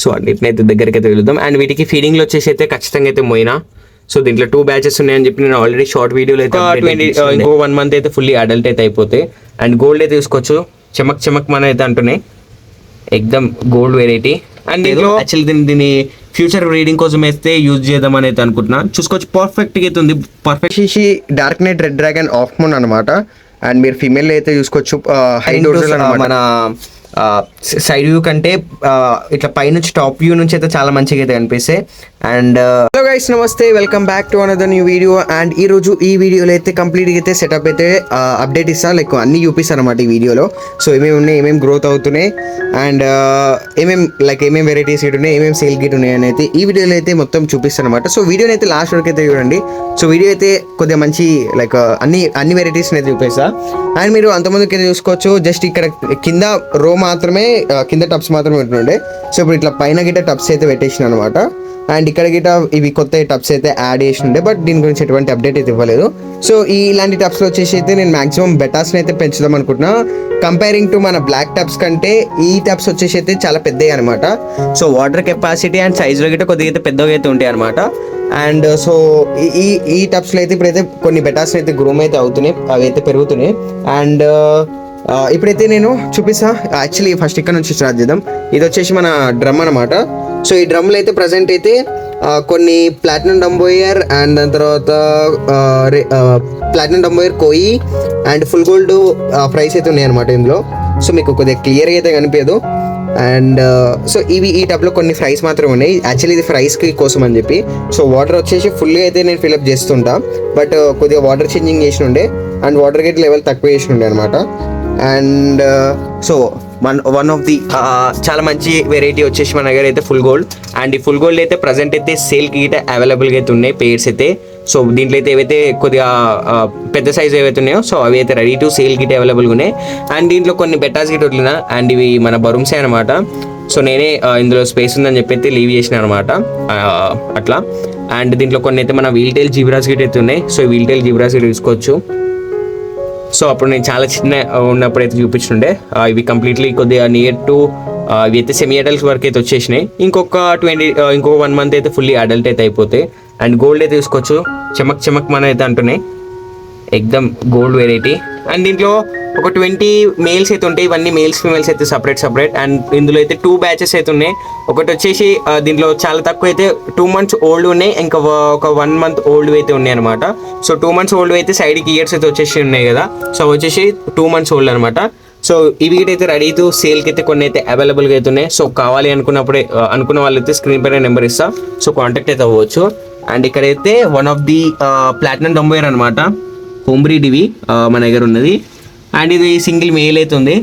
So అన్నిటిని అయితే దగ్గరికి అయితే వెళ్దాం. అండ్ వీటికి ఫీడింగ్లో వచ్చేసి అయితే ఖచ్చితంగా అయితే మోయినా. సో దీంట్లో 2 బ్యాచెస్ ఉన్నాయని చెప్పి నేను ఆల్రెడీ షార్ట్ వీడియోలో అయితే ఇంకో 1 మంత్ అయితే ఫుల్లీ అడల్ట్ అయితే అయిపోతాయి. అండ్ గోల్డ్ అయితే తీసుకోవచ్చు, చమక్ చమక్ మన అయితే అంటున్నాయి, ఎక్దమ్ గోల్డ్ వెరైటీ. అండ్ దీంట్లో యాక్చువల్లీ దీన్ని ఫ్యూచర్ రీడింగ్ కోసం అయితే యూజ్ చేద్దామని అయితే అనుకుంటున్నా. చూసుకోవచ్చు పర్ఫెక్ట్గా అయితే ఉంది. Perfect dark night red dragon of moon అనమాట. అండ్ మీరు ఫీమేల్ అయితే చూసుకోవచ్చు హై మన సైడ్ వ్యూ కంటే ఇట్లా పైనుంచి టాప్ వ్యూ నుంచి అయితే చాలా మంచిగా అయితే కనిపిస్తాయి. అండ్ హలో గైస్, నమస్తే, welcome back to another new video. And ఈ రోజు ఈ వీడియోలో అయితే కంప్లీట్గా అయితే సెటప్ అయితే అప్డేట్ ఇస్తాను, లైక్ అన్ని చూపిస్తాను అనమాట ఈ వీడియోలో. సో ఏమేమి ఉన్నాయి, ఏమేమి గ్రోత్ అవుతున్నాయి, అండ్ ఏమేమి వెరైటీస్ గిట్ ఉన్నాయి, ఏమేమి సేల్ గిట్ ఉన్నాయి అని అయితే ఈ వీడియోలో అయితే మొత్తం చూపిస్తాను అనమాట. సో వీడియోని అయితే లాస్ట్ వరకు అయితే చూడండి. సో వీడియో అయితే కొద్దిగా మంచి లైక్ అన్ని వెరైటీస్ని అయితే చూపిస్తా. అండ్ మీరు అంతమందికి అయితే చూసుకోవచ్చు, జస్ట్ ఇక్కడ కింద రో మాత్రమే, కింద టబ్స్ మాత్రమే ఉంటుండే. సో ఇప్పుడు ఇట్లా పైన గిట్ట టబ్స్ అయితే పెట్టేసిన అనమాట. అండ్ ఇక్కడ గిట్ట ఇవి కొత్త టబ్స్ అయితే యాడ్ చేసి ఉండే, బట్ దీని గురించి ఎటువంటి అప్డేట్ అయితే ఇవ్వలేదు. సో ఇలాంటి టబ్స్లో వచ్చేసి అయితే నేను మాక్సిమం బెటాస్ని అయితే పెంచుదాం అనుకుంటున్నా. కంపేరింగ్ టు మన బ్లాక్ టబ్స్ కంటే ఈ టబ్స్ వచ్చేసి అయితే చాలా పెద్దవి అనమాట. సో వాటర్ కెపాసిటీ అండ్ సైజులో గిట్ట కొద్దిగా అయితే పెద్దగా అయితే ఉంటాయి అనమాట. అండ్ సో ఈ టబ్స్లో అయితే ఇప్పుడైతే కొన్ని బెటాస్ అయితే గ్రూమ్ అయితే అవుతున్నాయి, అవి అయితే పెరుగుతున్నాయి. అండ్ ఇప్పుడైతే నేను చూపిస్తా. యాక్చువల్లీ ఫస్ట్ ఇక్కడ నుంచి స్టార్ట్ చేద్దాం. ఇది వచ్చేసి మన డ్రమ్ అనమాట. సో ఈ డ్రమ్లో అయితే ప్రజెంట్ అయితే కొన్ని ప్లాటినం డంబోయర్ అండ్ దాని తర్వాత ప్లాటినం డంబోయర్ కోయి అండ్ ఫుల్ గోల్డ్ ప్రైస్ అయితే ఉన్నాయి అనమాట ఇందులో. సో మీకు కొద్దిగా క్లియర్గా అయితే కనిపించదు. అండ్ సో ఈ టబ్లో కొన్ని ఫ్రైస్ మాత్రమే ఉన్నాయి. యాక్చువల్లీ ఇది ఫ్రైస్కి కోసం అని చెప్పి. సో వాటర్ వచ్చేసి ఫుల్గా అయితే నేను ఫిల్అప్ చేస్తుంటా, బట్ కొద్దిగా వాటర్ చేంజింగ్ చేసి ఉండే అండ్ వాటర్ గేట్ లెవెల్ తక్కువ చేసి ఉండే అనమాట. And so one of the చాలా మంచి వెరైటీ వచ్చేసి మన దగ్గర అయితే ఫుల్ గోల్డ్. అండ్ ఈ ఫుల్ గోల్డ్ అయితే ప్రజెంట్ అయితే సేల్కి అయితే అవైలబుల్గా అయితే ఉన్నాయి పేర్స్ అయితే. సో దీంట్లో అయితే ఏవైతే కొద్దిగా పెద్ద సైజ్ ఏవైతే ఉన్నాయో సో అవి అయితే రెడీ టు సేల్ గిట్ అవైలబుల్గా ఉన్నాయి. అండ్ దీంట్లో కొన్ని బెటాస్ గిట్ వదిలిన, అండ్ ఇవి మన బరూమ్సే అనమాట. సో నేనే ఇందులో స్పేస్ ఉందని చెప్పి అయితే లీవ్ చేసిన అనమాట అట్లా. అండ్ దీంట్లో కొన్ని అయితే మన వీల్ టైల్ జీబ్రాస్ గిట్ అయితే ఉన్నాయి. సో వీల్ టైల్ జీబ్రాస్ గిట్ తీసుకోవచ్చు. సో అప్పుడు నేను చాలా చిన్న ఉన్నప్పుడు అయితే చూపించుండే. ఇవి కంప్లీట్లీ కొద్దిగా నియర్ టు ఇవి అయితే సెమీ అడల్ట్స్ వరకు అయితే వచ్చేసినాయి. ఇంకొక 1 మంత్ అయితే ఫుల్లీ అడల్ట్ అయితే అయిపోతాయి. అండ్ గోల్డ్ అయితే తీసుకోవచ్చు, చమక్ చమక్ మన అయితే అంటున్నాయి, ఎక్దమ్ గోల్డ్ వెరైటీ. అండ్ దీంట్లో ఒక 20 మేల్స్ అయితే ఉంటాయి. ఇవన్నీ మేల్స్ ఫీమేల్స్ అయితే సపరేట్. అండ్ ఇందులో అయితే 2 బ్యాచెస్ అయితే ఉన్నాయి. ఒకటి వచ్చేసి దీంట్లో చాలా తక్కువ అయితే 2 months ఓల్డ్ ఉన్నాయి, ఇంకా ఒక 1 month ఓల్డ్ అయితే ఉన్నాయి అనమాట. సో 2 months ఓల్డ్ అయితే సైడ్కి ఇయర్స్ అయితే వచ్చేసి ఉన్నాయి కదా. సో వచ్చేసి 2 months ఓల్డ్ అనమాట. సో ఇవి అయితే రెడీ టు సేల్కి అయితే కొన్ని అయితే అవైలబుల్గా అయితే ఉన్నాయి. సో కావాలి అనుకున్న వాళ్ళైతే స్క్రీన్ పైన నెంబర్ ఇస్తా, సో కాంటాక్ట్ అయితే అవ్వచ్చు. అండ్ ఇక్కడైతే వన్ ఆఫ్ ది ప్లాటినం డంబోయర్ అనమాట, హోమ్ బ్రీడ్ ఇవి మన దగ్గర ఉన్నది. అండ్ ఇది సింగిల్ మేల్ అయితే ఉంది,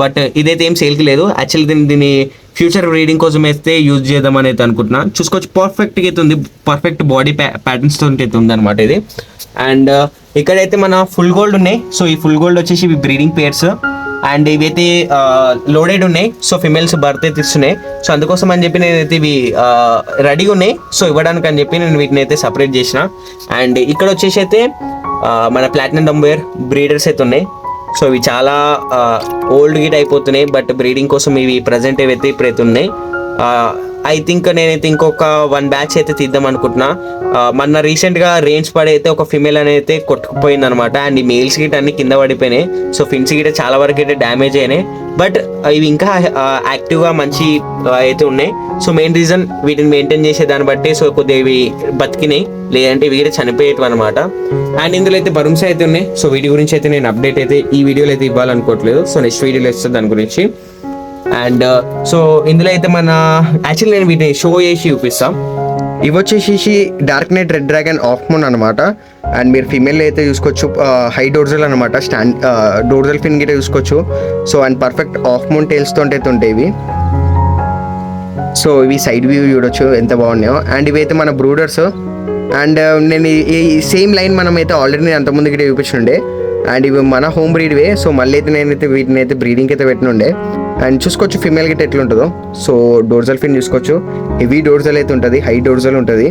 బట్ ఇదైతే ఏం సేల్కి లేదు. యాక్చువల్లీ దీన్ని ఫ్యూచర్ రీడింగ్ కోసం అయితే యూజ్ చేద్దామని అయితే అనుకుంటున్నా. చూసుకోవచ్చు పర్ఫెక్ట్గా అయితే ఉంది, పర్ఫెక్ట్ బాడీ ప్యాటర్న్స్ తోటి అయితే ఉంది అనమాట ఇది. అండ్ ఇక్కడైతే మన ఫుల్ గోల్డ్ ఉన్నాయి. సో ఈ ఫుల్ గోల్డ్ వచ్చేసి ఇవి బ్రీడింగ్ పేర్స్. అండ్ ఇవైతే లోడెడ్ ఉన్నాయి. సో ఫిమేల్స్ బర్త్ అయితే ఇస్తున్నాయి. సో అందుకోసం అని చెప్పి నేనైతే ఇవి రెడీగా ఉన్నాయి, సో ఇవ్వడానికి అని చెప్పి నేను వీటిని అయితే సపరేట్ చేసిన. అండ్ ఇక్కడ వచ్చేసి అయితే మన ప్లాటినం డంబోయర్ బ్రీడర్స్ అయితే ఉన్నాయి. సో ఇవి చాలా ఓల్డ్ గిట్ అయిపోతున్నాయి, బట్ బ్రీడింగ్ కోసం ఇవి ప్రజెంట్ ఏవైతే ఇప్పుడైతే ఉన్నాయి. ఐ థింక్ నేనైతే ఇంకొక 1 బ్యాచ్ అయితే తీద్దాం అనుకుంటున్నా. మొన్న రీసెంట్గా రేంజ్ పడి అయితే ఒక ఫిమేల్ అనేది కొట్టుకుపోయింది అనమాట. అండ్ ఈ మేల్స్ గిట్ అన్ని కింద పడిపోయినాయి. సో ఫిన్స్ గిట చాలా వరకు అయితే డ్యామేజ్ అయినాయి, బట్ ఇవి ఇంకా యాక్టివ్గా మంచి అయితే ఉన్నాయి. సో మెయిన్ రీజన్ వీటిని మెయింటైన్ చేసే దాన్ని బట్టి సో కొద్దిగా ఇవి బతికినాయి, లేదంటే ఇవి కూడా చనిపోయేవి అనమాట. అండ్ ఇందులో అయితే బరూమ్స్ అయితే ఉన్నాయి. సో వీటి గురించి అయితే నేను అప్డేట్ అయితే ఈ వీడియోలో అయితే ఇవ్వాలనుకోవట్లేదు. సో నెక్స్ట్ వీడియోలో ఇస్తుంది దాని గురించి. అండ్ సో ఇందులో అయితే మన యాక్చువల్లీ నేను వీటిని షో చేసి చూపిస్తాం. ఇవి వచ్చేసి dark night red dragon of moon అనమాట. అండ్ మీరు ఫీమేల్ అయితే చూసుకోవచ్చు హై డోర్జల్ అనమాట, డోర్జల్ ఫిన్ గిట్ట చూసుకోవచ్చు. So and perfect of moon టైల్స్తో అయితే ఉంటాయి ఇవి. సో ఇవి సైడ్ వ్యూ చూడొచ్చు ఎంత బాగున్నాయో. అండ్ ఇవి అయితే మన బ్రూడర్స్. అండ్ నేను ఈ సేమ్ లైన్ మనం అయితే ఆల్రెడీ నేను అంతకుముందు గిట్ట చూపించుండే. అండ్ ఇవి మన హోమ్ బ్రీడ్వే. సో మళ్ళీ అయితే నేనైతే వీటిని అయితే బ్రీడింగ్కి అయితే పెట్టినుండే. అండ్ చూసుకోవచ్చు ఫీమేల్ గిట్ట ఎట్లా ఉంటుందో. సో డోర్జల్ ఫిన్ చూసుకోవచ్చు, హెవీ డోర్జల్ అయితే ఉంటుంది, హై డోర్జల్ ఉంటుంది,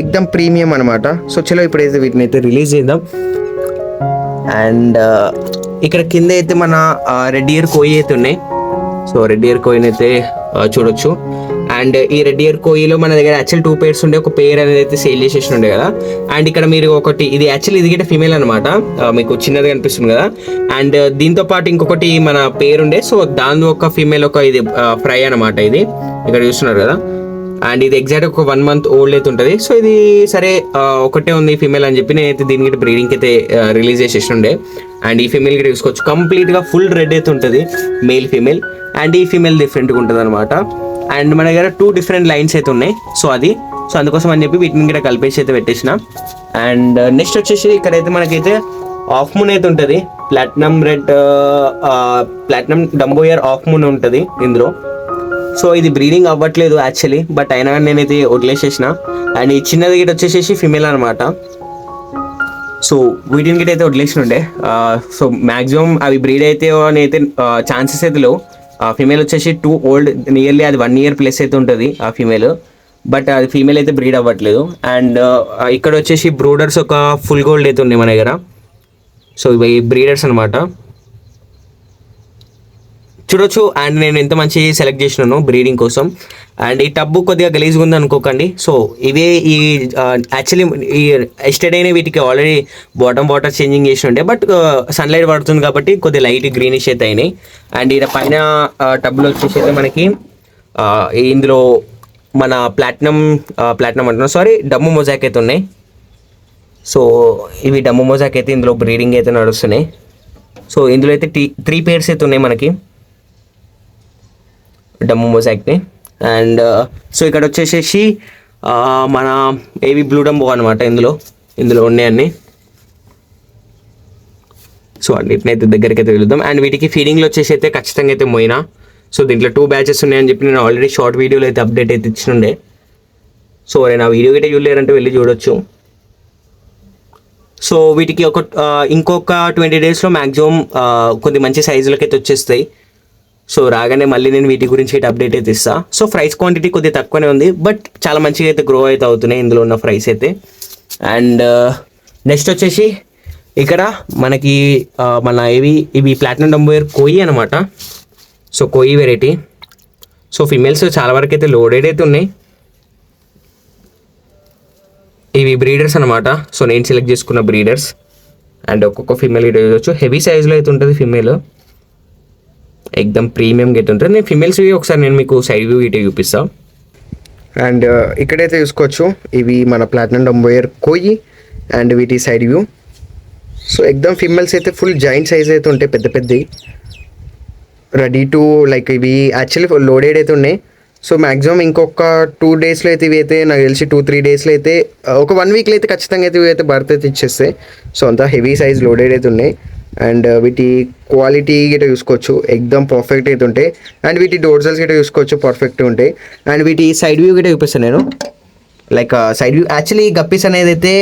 ఎక్దమ్ ప్రీమియం అనమాట. సో చలో ఇప్పుడైతే వీటిని అయితే రిలీజ్ చేద్దాం. అండ్ ఇక్కడ కింద అయితే మన రెడ్ ఇయర్ కోయి అయితే ఉన్నాయి. సో రెడ్ ఇయర్ కోయిన్ అయితే చూడొచ్చు. అండ్ ఈ రెడ్ ఇయర్ కోయిలో మన దగ్గర యాక్చువల్ 2 pairs ఉండే, ఒక పేర్ అనేది అయితే సేల్ చేసేసి ఉండే కదా. అండ్ ఇక్కడ మీరు ఒకటి, ఇది యాక్చువల్లీ ఇది గిట్ట ఫీమేల్ అనమాట, మీకు చిన్నది కనిపిస్తుంది కదా. అండ్ దీంతో పాటు ఇంకొకటి మన పేరు ఉండే, సో దాని ఒక ఫీమేల్ ఒక ఇది ఫ్రై అనమాట, ఇది ఇక్కడ చూస్తున్నారు కదా. అండ్ ఇది ఎగ్జాక్ట్ ఒక 1 month ఓల్డ్ అయితే ఉంటుంది. సో ఇది సరే ఒకటే ఉంది ఫీమేల్ అని చెప్పి నేనైతే దీనికి బ్రీడింగ్కి అయితే రిలీజ్ చేసేసి ఉండే. అండ్ ఈ ఫీమేల్ గిట్ట చూసుకోవచ్చు, కంప్లీట్గా ఫుల్ రెడ్ అయితే ఉంటుంది మేల్ ఫీమేల్. అండ్ ఈ ఫీమేల్ డిఫరెంట్గా ఉంటుంది అనమాట. అండ్ మన దగ్గర 2 different లైన్స్ అయితే ఉన్నాయి. సో అందుకోసం అని చెప్పి వీటిని కూడా కలిపేసి అయితే పెట్టేసిన. అండ్ నెక్స్ట్ వచ్చేసి ఇక్కడైతే మనకైతే ఆఫ్ మూన్ అయితే ఉంటుంది, platinum red platinum Dumbo year of moon ఉంటుంది ఇందులో. సో ఇది బ్రీడింగ్ అవ్వట్లేదు యాక్చువల్లీ, బట్ అయినా కానీ నేనైతే వదిలేసేసిన. అండ్ ఈ చిన్నది గిట్ట వచ్చేసేసి ఫిమేల్ అనమాట. సో వీటిని గిట్ట అయితే వదిలేసిన ఉండే. సో మ్యాక్సిమం అవి బ్రీడ్ అయితే అని అయితే ఛాన్సెస్ అయితే లేవు. ఫీమేల్ వచ్చేసి 2 old, నియర్లీ అది 1 year ప్లస్ అయితే ఉంటుంది ఆ ఫీమేల్, బట్ అది ఫీమేల్ అయితే బ్రీడ్ అవ్వట్లేదు. అండ్ ఇక్కడ వచ్చేసి బ్రూడర్స్ ఒక ఫుల్ గోల్డ్ అయితే ఉన్నాయి మన దగ్గర. సో ఇవి బ్రీడర్స్ అనమాట, చూడొచ్చు. అండ్ నేను ఎంత మంచి సెలెక్ట్ చేసినాను బ్రీడింగ్ కోసం. అండ్ ఈ టబ్బు కొద్దిగా గలీజ్గా ఉంది అనుకోకండి. సో ఇవే ఈ యాక్చువల్లీ ఈ ఎస్టర్డేనే వీటికి ఆల్రెడీ బాటమ్ వాటర్ చేంజింగ్ చేసి ఉండే, బట్ సన్లైట్ పడుతుంది కాబట్టి కొద్దిగా లైట్ గ్రీనిష్ అయితే అయినాయి. అండ్ ఇక్కడ పైన టబ్లో వచ్చేసి అయితే మనకి ఇందులో మన ప్లాటినం అంటున్నాం, సారీ, డమ్ము మొజాక్ అయితే ఉన్నాయి. సో ఇవి డమ్ము మొజాక్ అయితే ఇందులో బ్రీడింగ్ అయితే నడుస్తున్నాయి. సో ఇందులో అయితే 3 pairs అయితే ఉన్నాయి మనకి డమ్ము మొజాక్ని. అండ్ సో ఇక్కడ వచ్చేసేసి మన ఏవి బ్లూ డంబో అనమాట ఇందులో ఉన్నాయన్నీ. సో అన్నిటిని అయితే దగ్గరికి అయితే వెళ్దాం. అండ్ వీటికి ఫీడింగ్లో వచ్చేసి అయితే ఖచ్చితంగా అయితే మోయినా. సో దీంట్లో 2 batches ఉన్నాయని చెప్పి నేను ఆల్రెడీ షార్ట్ వీడియోలో అయితే అప్డేట్ అయితే ఇచ్చినుండే. సో నేను ఆ వీడియో అయితే చూడలేరంటే వెళ్ళి చూడొచ్చు. సో వీటికి ఇంకొక 20 daysలో మ్యాక్సిమం కొద్ది మంచి సైజులకి అయితే వచ్చేస్తాయి. సో రాగానే మళ్ళీ నేను వీటి గురించి అయితే అప్డేట్ అయితే ఇస్తాను. సో ఫ్రైస్ క్వాంటిటీ కొద్దిగా తక్కువనే ఉంది, బట్ చాలా మంచిగా అయితే గ్రో అయితే అవుతున్నాయి ఇందులో ఉన్న ఫ్రైస్ అయితే. అండ్ నెక్స్ట్ వచ్చేసి ఇక్కడ మనకి మన ఇవి ప్లాటినం డంబో ఇయర్ కోయి అనమాట. సో కోయి వెరైటీ. సో ఫిమేల్స్ చాలా వరకు అయితే లోడెడ్ అయితే ఉన్నాయి. ఇవి బ్రీడర్స్ అనమాట. సో నేను సెలెక్ట్ చేసుకున్న బ్రీడర్స్. అండ్ ఒక్కొక్క ఫిమేల్ ఇటు చూడవచ్చు, హెవీ సైజ్లో అయితే ఉంటుంది ఫిమేల్, ఎక్దమ్ ప్రీమియం గెట్ ఉంటుంది. నేను ఫిమేల్స్ ఒకసారి నేను మీకు సైడ్ వ్యూ ఇటే చూపిస్తాను. అండ్ ఇక్కడైతే చూసుకోవచ్చు, ఇవి మన ప్లాటినం డంబో ఇయర్ కోయి అండ్ వీటి సైడ్ వ్యూ. సో ఎక్దమ్ ఫిమేల్స్ అయితే ఫుల్ జాయింట్ సైజ్ అయితే ఉంటాయి, పెద్ద పెద్దవి, రెడీ టు లైక్ ఇవి యాక్చువల్లీ లోడెడ్ అయితే ఉన్నాయి. సో మ్యాక్సిమం ఇంకొక 2 daysలో అయితే ఇవి అయితే నాకు తెలిసి 2-3 daysలో అయితే ఒక 1 weekలో అయితే ఖచ్చితంగా అయితే ఇవి అయితే బర్త్ అయితే ఇచ్చేస్తాయి. సో అంతా హెవీ సైజ్ లోడెడ్ అయితే ఉన్నాయి. అండ్ వీటి క్వాలిటీ గిట్ట చూసుకోవచ్చు, ఎక్దమ్ పర్ఫెక్ట్ అయితే ఉంటాయి. అండ్ వీటి డోర్జల్స్ గిట్ట చూసుకోవచ్చు, పర్ఫెక్ట్ ఉంటాయి. అండ్ వీటి సైడ్ వ్యూ గిట్ట చూపిస్తాను నేను. Like side view actually guppies అనేది అయితే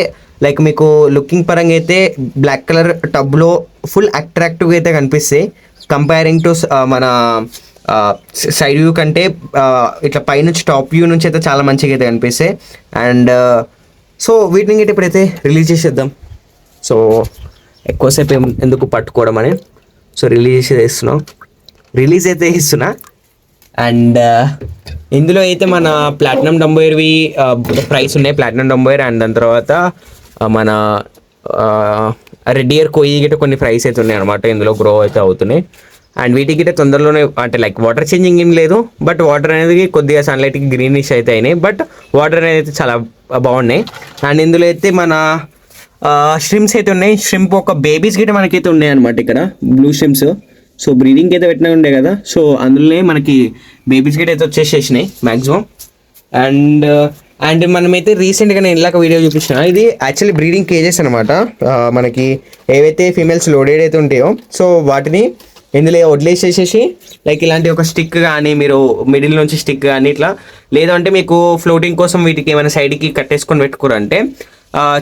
లైక్ మీకు లుకింగ్ పరంగా అయితే బ్లాక్ కలర్ టబ్లో ఫుల్ అట్రాక్టివ్గా అయితే కనిపిస్తాయి, కంపేరింగ్ టు మన సైడ్ వ్యూ కంటే ఇట్లా పైనుంచి టాప్ వ్యూ నుంచి అయితే చాలా మంచిగా అయితే కనిపిస్తాయి. అండ్ సో వీటిని గిట్ట ఇప్పుడైతే రిలీజ్ చేసేద్దాం. సో ఎక్కువసేపు ఎందుకు పట్టుకోవడం అని, సో రిలీజ్ అయితే ఇస్తున్నా. అండ్ ఇందులో అయితే మన ప్లాటినం డంబో ఇయర్వి ప్రైస్ ఉన్నాయి, ప్లాటినం డంబో ఇయర్. అండ్ దాని తర్వాత మన రెడ్ ఇయర్ కోయి గిట్ట కొన్ని ప్రైస్ అయితే ఉన్నాయి అనమాట, ఇందులో గ్రో అయితే అవుతున్నాయి. అండ్ వీటికి గిట్ట తొందరలోనే అంటే లైక్ వాటర్ చేంజింగ్ ఏం లేదు, బట్ వాటర్ అనేది కొద్దిగా సన్లైట్కి గ్రీనిష్ అయితే అయినాయి, బట్ వాటర్ అనేది చాలా బాగున్నాయి. అండ్ ఇందులో అయితే మన ష్రింప్స్ అయితే ఉన్నాయి. ష్రింప్ ఒక బేబీస్ గిట్ట మనకైతే ఉన్నాయి అనమాట ఇక్కడ, బ్లూ ష్రింప్స్. సో బ్రీడింగ్కి అయితే పెట్టినా ఉండే కదా, సో అందులోనే మనకి బేబీస్ గిట్ట అయితే వచ్చేసేసినాయి మ్యాక్సిమం. అండ్ మనమైతే రీసెంట్గా నేను ఇలాగ వీడియో చూపించిన, ఇది యాక్చువల్లీ బ్రీడింగ్ కేజెస్ అనమాట. మనకి ఏవైతే ఫీమేల్స్ లోడెడ్ అయితే ఉంటాయో సో వాటిని ఇందులో వదిలేసేసేసి లైక్ ఇలాంటి ఒక స్టిక్ కానీ మీరు మిడిల్ నుంచి స్టిక్ కానీ ఇట్లా, లేదంటే మీకు ఫ్లోటింగ్ కోసం వీటికి ఏమైనా సైడ్కి కట్టేసుకొని పెట్టుకోరంటే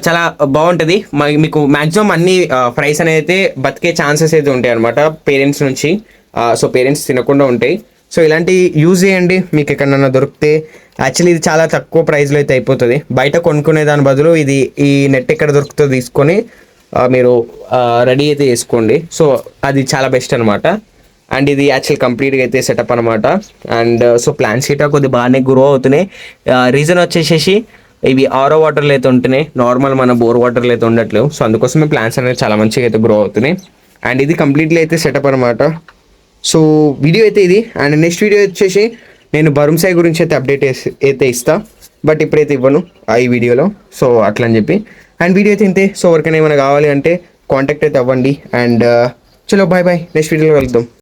చాలా బాగుంటుంది. మీకు మ్యాక్సిమం అన్ని ఫ్రైస్ అనేది అయితే బతికే ఛాన్సెస్ అయితే ఉంటాయి అనమాట పేరెంట్స్ నుంచి. సో పేరెంట్స్ తినకుండా ఉంటాయి. సో ఇలాంటి యూజ్ చేయండి, మీకు ఎక్కడన్నా దొరికితే. యాక్చువల్లీ ఇది చాలా తక్కువ ప్రైస్లో అయితే అయిపోతుంది, బయట కొనుక్కునే దాని బదులు ఇది ఈ నెట్ ఎక్కడ దొరుకుతుందో తీసుకొని మీరు రెడీ అయితే చేసుకోండి. సో అది చాలా బెస్ట్ అనమాట. అండ్ ఇది యాక్చువల్ కంప్లీట్గా అయితే సెటప్ అనమాట. అండ్ సో ప్లాంట్స్ గిట్ట కొద్దిగా బాగానే గ్రో అవుతున్నాయి. రీజన్ వచ్చేసేసి ఇవి ఆరో వాటర్లో అయితే ఉంటున్నాయి, నార్మల్ మన బోర్ వాటర్లో అయితే ఉండట్లేవు. సో అందుకోసమే ప్లాంట్స్ అనేవి చాలా మంచిగా అయితే గ్రో అవుతున్నాయి. అండ్ ఇది కంప్లీట్లీ అయితే సెటప్ అనమాట. సో వీడియో అయితే ఇది. అండ్ నెక్స్ట్ వీడియో వచ్చేసి నేను బరుంసాయి గురించి అయితే అప్డేట్ అయితే ఇస్తా, బట్ ఇప్పుడైతే ఇవ్వను ఈ వీడియోలో. సో అట్లా అని చెప్పి అండ్ వీడియో అయితే ఇంతే. సో ఎవరికైనా ఏమైనా కావాలి అంటే కాంటాక్ట్ అయితే అవ్వండి. అండ్ చలో బాయ్ బాయ్, నెక్స్ట్ వీడియోలో కలుద్దాం.